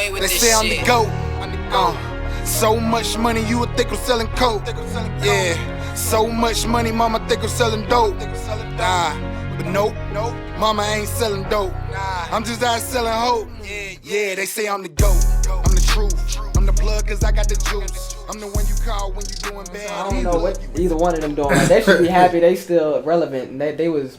Wayne with They this say I'm the shit. GOAT. So much money, you would think I'm selling coke. Yeah, so much money, mama think I'm selling dope. Nah, but nope, mama ain't selling dope. I'm just out selling hope. Yeah, they say I'm the GOAT. I'm the truth. I'm the plug cause I got the juice. I'm the one you call when you doing bad. I don't know what either one of them doing. Like, they should be happy they still relevant and that they was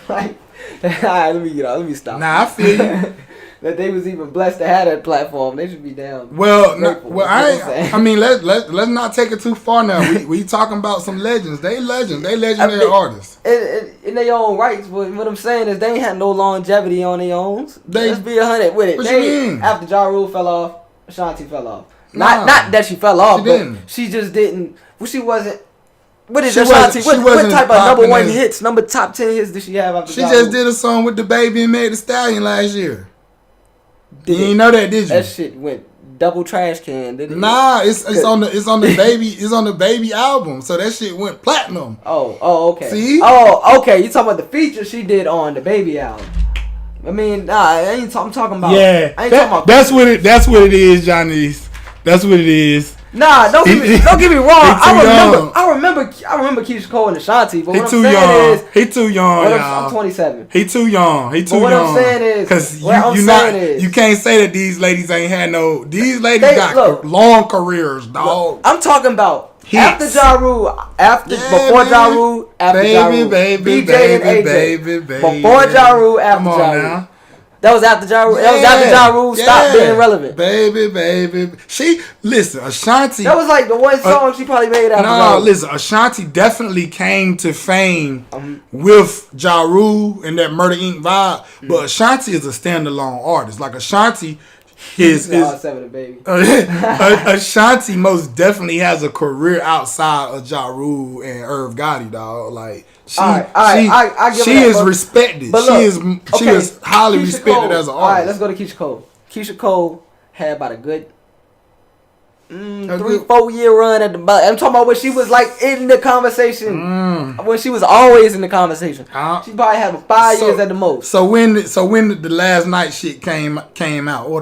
like, alright, let me stop. Nah, I feel you. That they was even blessed to have that platform. They should be down. Well, grateful. I mean, let's not take it too far now. We talking about some legends. They legends. They legendary artists. In their own rights, but what I'm saying is they ain't had no longevity on their own. Let's be 100 with it. What you mean? After Ja Rule fell off, Ashanti fell off. Nah. Not that she fell off, She didn't. she just didn't. Well, she wasn't. What is She Ashanti? wasn't What type of number popping one as- hits, top 10 hits did she have after She Ja just Rule? did a song with the baby and made the stallion last year. You ain't know that, did you? That shit went double trash can, didn't it? Nah, it's on the baby album. So that shit went platinum. Oh, okay. See? Oh, okay. You talking about the feature she did on the baby album? I mean, nah, I'm talking about. Yeah, I ain't talking about. that's what it is, Johnny. That's what it is. Nah, don't get me wrong. I remember Keyshia Cole and Ashanti, but what I'm saying is he too young, y'all. I'm 27. He too young. He too But what young. I'm saying is, because is, you can't say that these ladies ain't had no. These ladies got look, long careers, dog. I'm talking about Hits. after Ja Rule, before Ja Rule, after Ja Rule, baby, BJ and AJ, baby. before Ja Rule, after Come on Ja Rule. now. That was after Ja Rule. That was after Ja Rule stopped being relevant. Baby. Listen, Ashanti. That was like the one song she probably made after Ja Rule. Listen, Ashanti definitely came to fame with Ja Rule and that Murder Inc. vibe, but Ashanti is a standalone artist. Like Ashanti is Seven, baby. Ashanti most definitely has a career outside of Ja Rule and Irv Gotti, dog. Like she is respected. But look, she is highly Keyshia respected Cole, as an artist. All right, let's go to Keyshia Cole. Keyshia Cole had about a good 3-4 year run at the bottom. I'm talking about when she was like in the conversation. When she was always in the conversation. She probably had 5 years at the most. So when the last night shit came out, or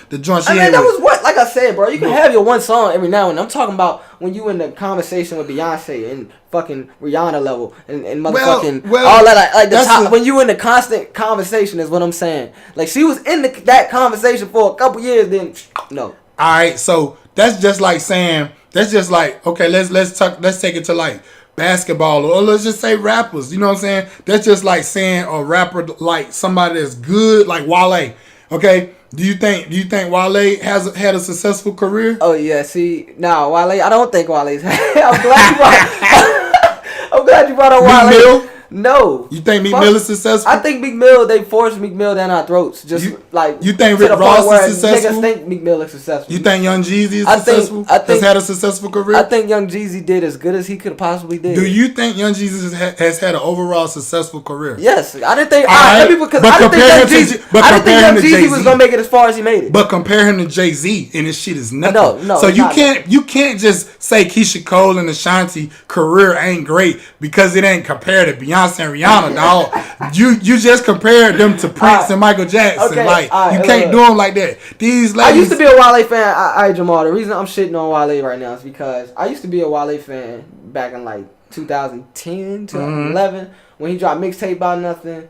the joint she had that was what, like I said, bro. You can have your one song every now and then. I'm talking about when you in the conversation with Beyonce and fucking Rihanna level and motherfucking all that, like the top. When you in the constant conversation is what I'm saying. Like she was in that conversation for a couple years, then no. All right, so that's just like saying okay, let's take it to like basketball or let's just say rappers. You know what I'm saying? That's just like saying a rapper like somebody that's good like Wale. Okay, do you think Wale has had a successful career? Oh yeah, see, now Wale, I don't think Wale's. I'm glad you brought up Wale. Mill? No. You think Meek Mill is successful? I think Meek Mill, they forced Meek Mill down our throats. You think Rick Ross is successful? Niggas think Meek Mill is successful. You think Young Jeezy is successful? Has had a successful career? I think Young Jeezy did as good as he could have possibly did. Do you think Young Jeezy has had an overall successful career? Yes. I didn't think Young Jeezy was gonna make it as far as he made it. But compare him to Jay-Z and his shit is nothing. No. So you can't just say Keyshia Cole and Ashanti career ain't great because it ain't compared to Beyonce and Rihanna, dog. You just compared them to Prince and Michael Jackson. Okay, you can't do them like that. These ladies. I used to be a Wale fan. Jamal. The reason I'm shitting on Wale right now is because I used to be a Wale fan back in like 2010, 2011 when he dropped Mixtape About Nothing,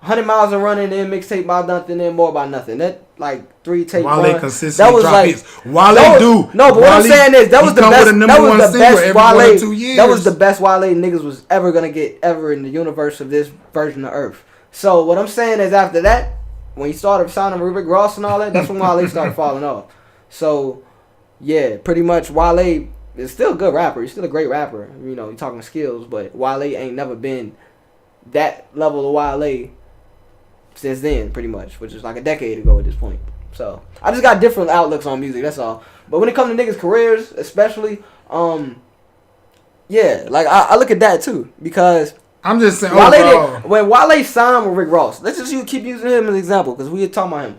100 Miles of Running, then Mixtape About Nothing, then More About Nothing. That like 3-tape Wale run. consistently That was drop like hits. Wale do. No, but what I'm saying is that was the best. That was the best Wale. 2 years. That was the best Wale niggas was ever gonna get ever in the universe of this version of Earth. So what I'm saying is after that, when he started signing with Rick Ross and all that, that's when Wale started falling off. So yeah, pretty much Wale is still a good rapper. He's still a great rapper. You know, you're talking skills, but Wale ain't never been that level of Wale since then, pretty much, which is like a decade ago at this point. So I just got different outlooks on music. That's all. But when it comes to niggas' careers, especially, yeah, like I look at that too because I'm just saying. When Wale signed with Rick Ross, let's just keep using him as an example because we were talking about him.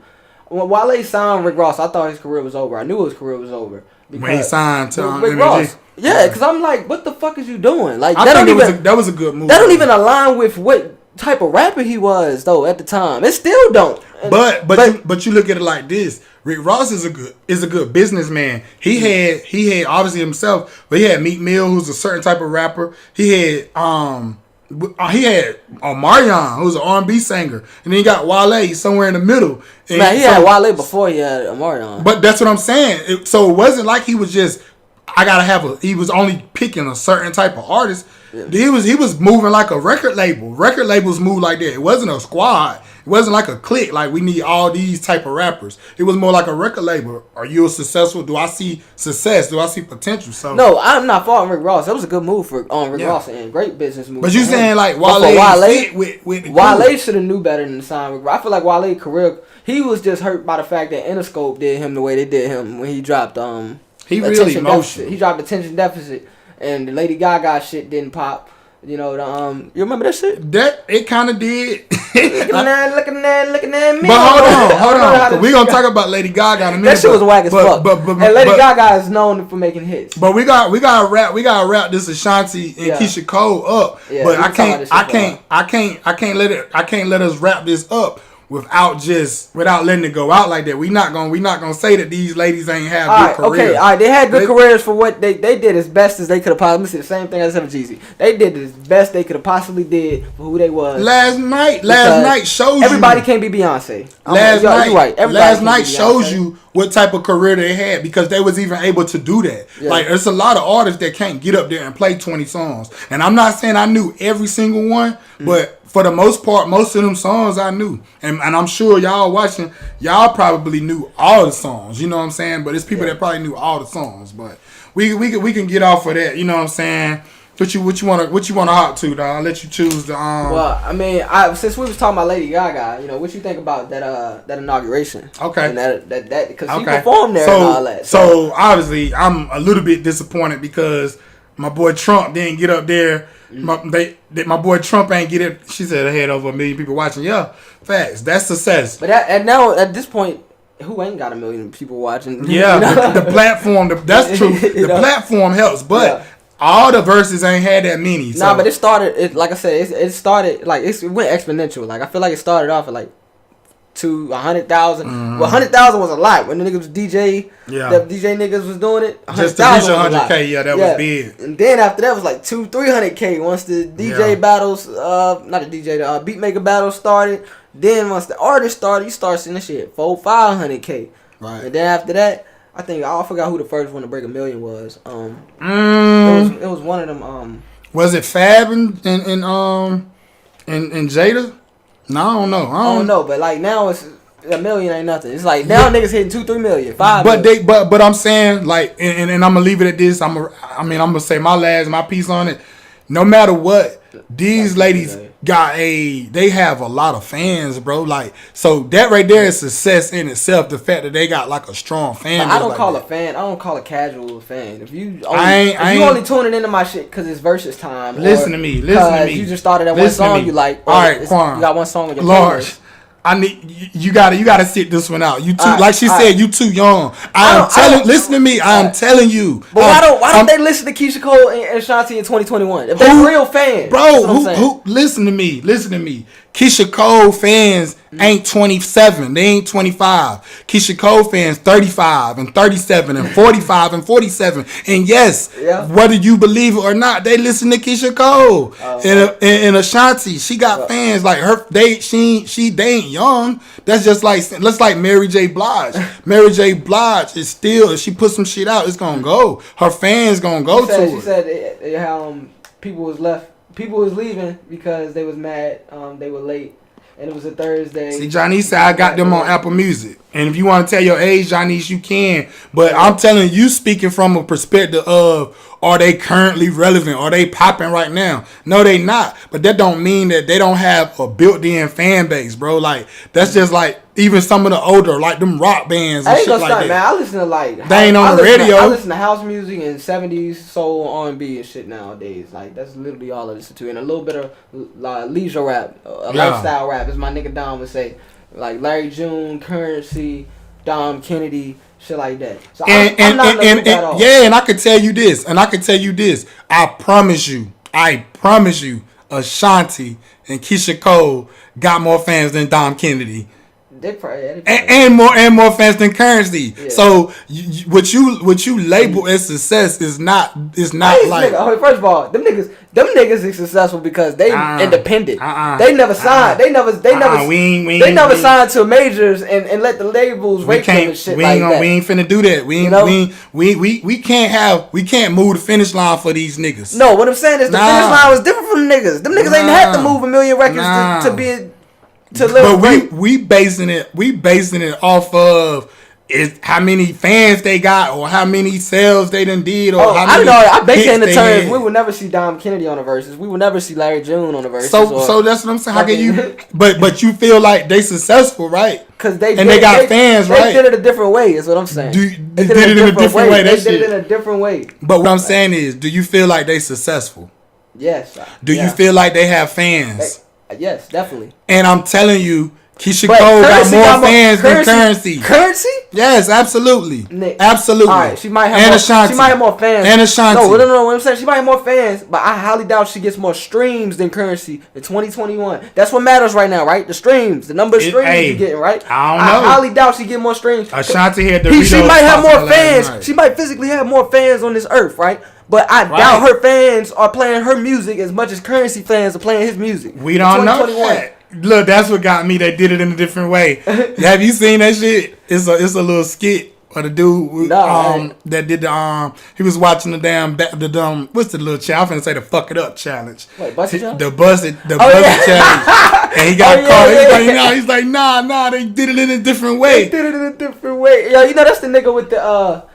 When Wale signed Rick Ross, I thought his career was over. I knew his career was over. When he signed to Rick MJ. Ross. Yeah, because I'm like, what the fuck is you doing? Like that was a good move. That don't even align with what type of rapper he was though at the time. It still don't. But you look at it like this. Rick Ross is a good businessman. He had obviously himself, but he had Meek Mill, who's a certain type of rapper. He had Omarion, who's an R&B singer, and then he got Wale somewhere in the middle. And Man, he had Wale before he had Omarion. But that's what I'm saying. So it wasn't like he was just he was only picking a certain type of artist. Yeah. He was moving like a record label. Record labels move like that. It wasn't a squad. It wasn't like a clique. Like we need all these type of rappers. It was more like a record label. Are you successful? Do I see success? Do I see potential? So no, I'm not faulting Rick Ross. That was a good move for Rick Ross and great business move. But you saying like Wale should have knew better than to sign Rick Ross. I feel like Wale's career, he was just hurt by the fact that Interscope did him the way they did him when he dropped he really emotional. He dropped Attention Deficit, and the Lady Gaga shit didn't pop. You know, you remember that shit? That it kind of did. looking at me. But hold on. We're gonna talk about Lady Gaga in a minute. That shit was whack as fuck. And Lady Gaga is known for making hits. But we gotta wrap this Ashanti and Keyshia Cole up. Yeah, but I can't let us wrap this up without letting it go out like that. We not gonna say that these ladies ain't have good careers. All right, they had good careers for what they did as best as they could have possibly. Let me see the same thing I said with Jeezy. They did as best they could have possibly did for who they was. Last night shows everybody can't be Beyonce. Last night shows you what type of career they had because they was even able to do that. Yeah. Like there's a lot of artists that can't get up there and play 20 songs. And I'm not saying I knew every single one, but for the most part, most of them songs I knew. And I'm sure y'all watching, y'all probably knew all the songs. You know what I'm saying? But it's people that probably knew all the songs. But we can get off of that. You know what I'm saying? What you wanna hop to, dog? I'll let you choose the Well, I mean, since we was talking about Lady Gaga, you know, what you think about that inauguration? Okay. And that because she performed there and all that. So obviously I'm a little bit disappointed because my boy Trump didn't get up there. My boy Trump ain't get it. She said ahead over 1 million people watching. Yeah, facts. That's success. But now at this point, who ain't got 1 million people watching? Yeah, you know? the platform. That's true. The platform helps, but all the verses ain't had that many. So. Nah, but it started. Like I said, it started like it went exponential. Like I feel like it started off at like 100,000. Well, 100,000 was a lot when the niggas was DJ. Yeah, the DJ niggas was doing it. Just to reach 100K, yeah, that was big. And then after that was like 200-300K once the DJ battles, not the DJ, the beatmaker battles started. Then once the artist started, you start seeing this shit 400-500K. Right. And then after that, I forgot who the first one to break 1 million was. It was one of them. Was it Fab and Jada? No, I don't know. I don't know, but like now it's 1 million ain't nothing. It's like now niggas hitting 2-3 million, 5 million. But I'm saying like, and I'm gonna leave it at this. I'm gonna say my piece on it. No matter what, these ladies they have a lot of fans, bro. Like, so that right there is success in itself. The fact that they got like a strong fan. I don't call a fan. I don't call a casual fan. If you only tuning into my shit because it's versus time. Listen to me. You just started at one song you like. All right, Quan. You got one song on your playlist. You gotta sit this one out. You too, like she said, you too young. Listen to me. I am telling you. But why don't they listen to Keyshia Cole and Ashanti in 2021? If they're real fans, bro. Who listen to me? Keyshia Cole fans ain't 27. They ain't 25. Keyshia Cole fans 35 and 37 and 45 and 47. And yes, whether you believe it or not, they listen to Keyshia Cole. And Ashanti, she got fans like her. They ain't young. That's just like Mary J. Blige. Mary J. Blige is still, if she put some shit out, it's gonna go. Her fans gonna go to it. She said how people was leaving because they was mad. They were late, and it was a Thursday. See, Johnny said I got them on Apple Music, and if you want to tell your age, Johnny, you can. But I'm telling you, speaking from a perspective of, are they currently relevant? Are they popping right now? No, they not. But that don't mean that they don't have a built-in fan base, bro. Like that's just like even some of the older, like them rock bands and shit like that. Man, I listen to they ain't on the radio. I listen to house music and 70s soul, R&B and shit nowadays. Like that's literally all I listen to, and a little bit of leisure rap, lifestyle rap, as my nigga Dom would say, like Larry June, Currency, Dom Kennedy. Shit like that. So I'm not at all. Yeah, and I can tell you this. I promise you. Ashanti, and Keyshia Cole got more fans than Dom Kennedy. They probably, And more fans than Currency. Yeah. So what you label as success is not like. First of all, them niggas is successful because they independent. They never signed. They never signed to majors and let the labels rate them and shit like that. We ain't finna do that. We can't move the finish line for these niggas. No, what I'm saying is the finish line was different from the niggas. Them niggas ain't had to move a million records to be. But we basing it off of is how many fans they got or how many sales they done did or how many I base it in the terms we will never see Dom Kennedy on the verses. We will never see Larry June on the verses. So that's what I'm saying. How can you? But you feel like they successful, right? Because they got fans, right? They did it a different way. Is what I'm saying. They did it in a different way. They did it in a different way. But what I'm saying is, do you feel like they successful? Yes. Do you feel like they have fans? Yes, definitely. And I'm telling you, Keyshia Cole got more fans than Currency. Currency? Yes, absolutely. Nick. Absolutely. All right, she might have and more, Ashanti. She might have more fans. And Ashanti. No, what I'm saying, she might have more fans, but I highly doubt she gets more streams than Currency in 2021. That's what matters right now, right? The streams, the number of streams you're getting, right? I don't know. I highly doubt she get more streams. Ashanti had the She might have more fans. She might physically have more fans on this earth, right? But I doubt her fans are playing her music as much as Currency fans are playing his music. We don't know that. Look, that's what got me. They did it in a different way. Have you seen that shit? It's a little skit or the dude that did the he was watching the what's the little challenge? I'm finna say the fuck it up challenge. What, bust it challenge? The bust it challenge. And he got caught. He's like, nah, they did it in a different way. They did it in a different way. Yo, that's the nigga with the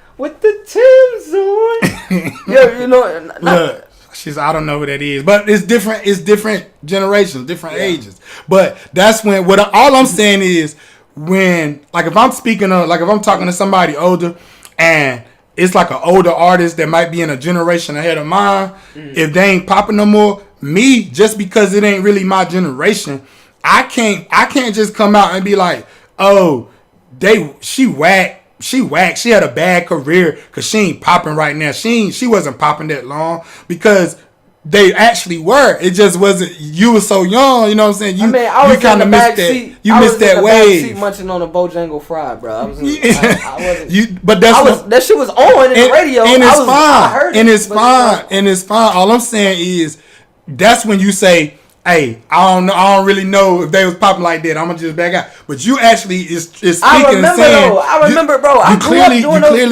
Tim's on. Yeah, look. I don't know what that is, but it's different. It's different generations, different ages. But that's when all I'm saying is when, like, if I'm talking to somebody older, and it's like an older artist that might be in a generation ahead of mine. If they ain't popping no more, me just because it ain't really my generation, I can't just come out and be like, oh, she whack. She had a bad career because she ain't popping right now. She wasn't popping that long because they actually were. It just wasn't. You were so young, you know what I'm saying. I was kind of missed that. You missed that wave. Munching on a Bojangles fry, bro. I wasn't. That shit was on in the radio, and it's fine. I heard and it's fine. And it's fine. All I'm saying is that's when you say, hey, I don't really know if they was popping like that. I'm gonna just back out. But you actually is speaking and saying. I remember, bro. You clearly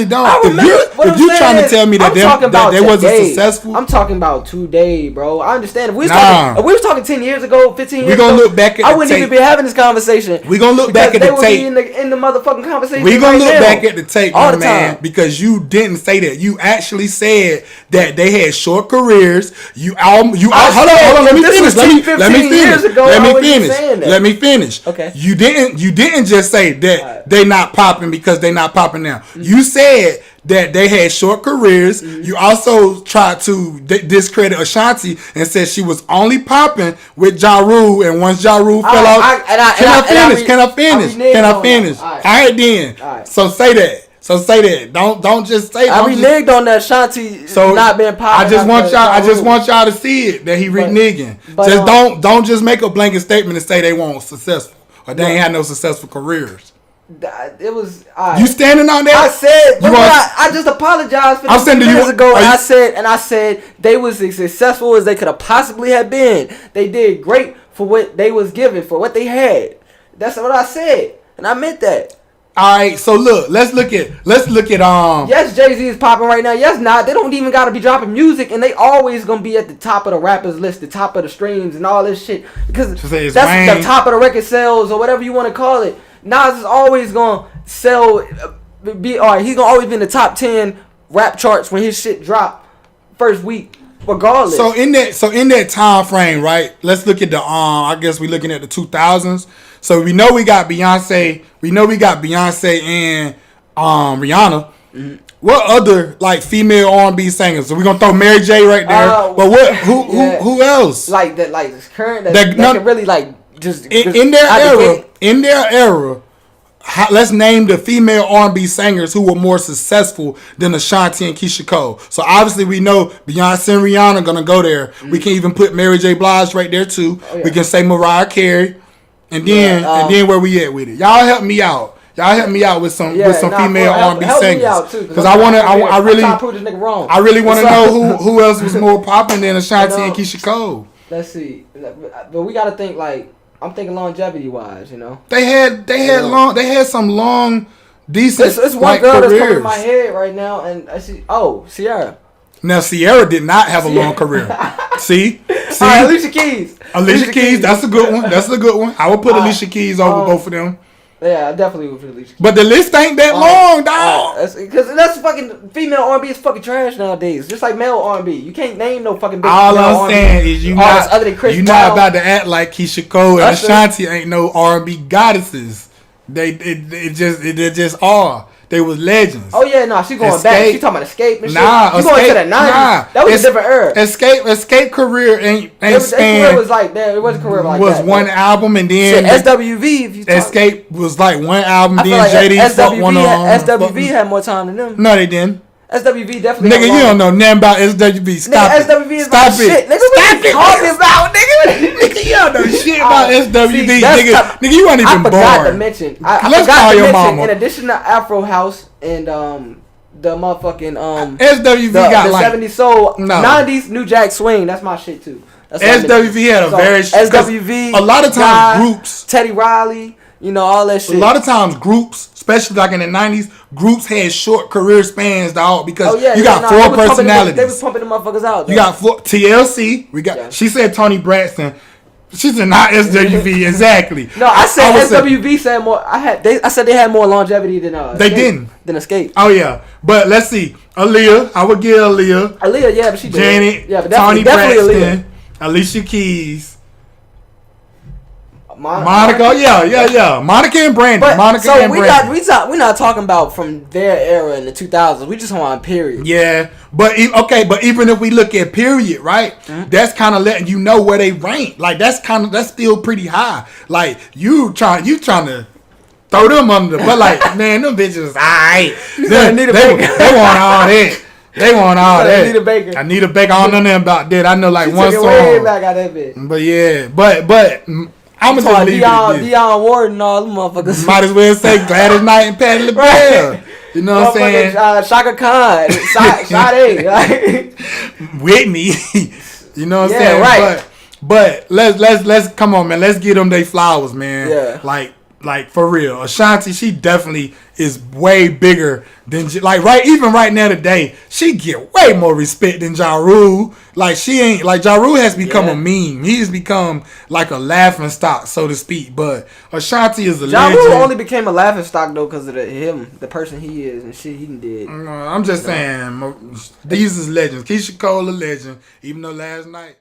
don't. If you trying to tell me that they wasn't successful, I'm talking about today, bro. I understand. If we was talking 10 years ago, 15 years ago, we gonna look back at I wouldn't even be having this conversation. We gonna look back at the tape. They would be in the motherfucking conversation. We gonna look back at the tape, my man, because you didn't say that. You actually said that they had short careers. Hold on. Let me finish. Let me finish. Okay. You didn't just say that they not popping because they not popping now. You said that they had short careers. You also tried to discredit Ashanti and said she was only popping with Ja Rule, and once Ja Rule fell off. Can I finish? All right then. So say that. Don't just say. I reneged on that Ashanti not being popular. I just want y'all to see it that he reneging. Just don't just make a blanket statement and say they weren't successful or they ain't had no successful careers. It was. You standing on that? I said. I just apologized for this years ago. I said they was as successful as they could have possibly have been. They did great for what they was given, for what they had. That's what I said, and I meant that. All right, so look, let's look at Yes, Jay-Z is popping right now. Yes, not. They don't even gotta be dropping music, and they always gonna be at the top of the rappers list, the top of the streams, and all this shit because that's the top of the record sales or whatever you want to call it. Nas is always gonna sell. He's gonna always be in the top 10 rap charts when his shit drop first week, regardless. So in that time frame, right? Let's look at the I guess we're looking at the 2000s. So we know we got Beyonce. We know we got Beyonce and Rihanna. Mm-hmm. What other like female R&B singers? So we're gonna throw Mary J right there. But who else? Like that, like this current that can really like just in their era. let's name the female R&B singers who were more successful than Ashanti and Keyshia Cole. So obviously we know Beyonce and Rihanna gonna go there. Mm-hmm. We can even put Mary J. Blige right there too. Oh, yeah. We can say Mariah Carey, and then where we at with it? Y'all help me out. Y'all help me out with some female R&B singers because I really want to know who else was more popping than Ashanti and Keyshia Cole. Let's see, but we gotta think like. I'm thinking longevity wise, you know. They had some long, decent. It's one girl that's coming in my head right now, and I see. Oh, Ciara. Now Ciara did not have a long career. See, all right, Alicia Keys. Alicia Keys, that's a good one. I would put Alicia Keys over both of them. Yeah, I definitely would put Alicia Keys. But the list ain't that long, dog. Because that's fucking female R&B is fucking trash nowadays. Just like male R&B, you can't name no fucking big. All I'm saying is you not about to act like Keyshia Cole and Ashanti ain't no R&B goddesses. They just are. They was legends. Oh yeah, she going back. She talking about Escape and shit. She going to the 90s. That was a different era. Escape career ain't career was like that. It wasn't career like was that. Was one album and then SWV. If you Escape was like one album. Then like JD fucked one on. SWV had more time than them. No, they didn't. SWV definitely. Nigga, you don't know nothing about SWV. Stop it. SWV is my shit. Nigga, what you talking about, nigga? Nigga, you don't know shit about SWV. Nigga, you weren't even born. I forgot to mention. I forgot to mention. In addition to Afro House and the motherfucking SWV got the like 70s soul, 90s New Jack Swing. That's my shit too. SWV had a very SWV. A lot of times groups. Teddy Riley. You know, all that shit. A lot of times groups, especially like in the 90s, groups had short career spans, dog, because you got four personalities. They was pumping the motherfuckers out. You got four. TLC. We got. She said Toni Braxton. She said not SWV exactly. No, I said SWV said more. I said they had more longevity than they didn't. Than Escape. Oh yeah, but let's see. Aaliyah, I would give Aaliyah. Aaliyah, yeah, but she did. Janet, yeah, but Toni Braxton, Aaliyah. Alicia Keys. Monica, yeah. Monica and Brandy. We're not talking about from their era in the 2000s. We just want period. Yeah, but even if we look at period, right? Mm-hmm. That's kind of letting you know where they rank. Like that's still pretty high. Like you trying to throw them under the, but like man, them bitches, alright. They want all that. They want all that. Anita Baker. I don't know nothing about that. I know like one song. Way back out that bitch. But yeah, but. I'm gonna just leave Dionne Warden and all them motherfuckers. Might as well say Gladys Knight and Patti LaBelle. Right. You know what I'm saying? Shaka Khan, Sade, Whitney. You know what I'm saying? Right. But let's come on, man. Let's give them their flowers, man. Yeah. Like for real, Ashanti, she definitely is way bigger than even right now today, she get way more respect than Ja Rule. Like she ain't like Ja Rule has become a meme. He's become like a laughing stock, so to speak. But Ashanti is a legend. Ja Rule only became a laughing stock though because of the person he is and shit he did. I'm just saying, these is legends. Keyshia Cole a legend, even though last night.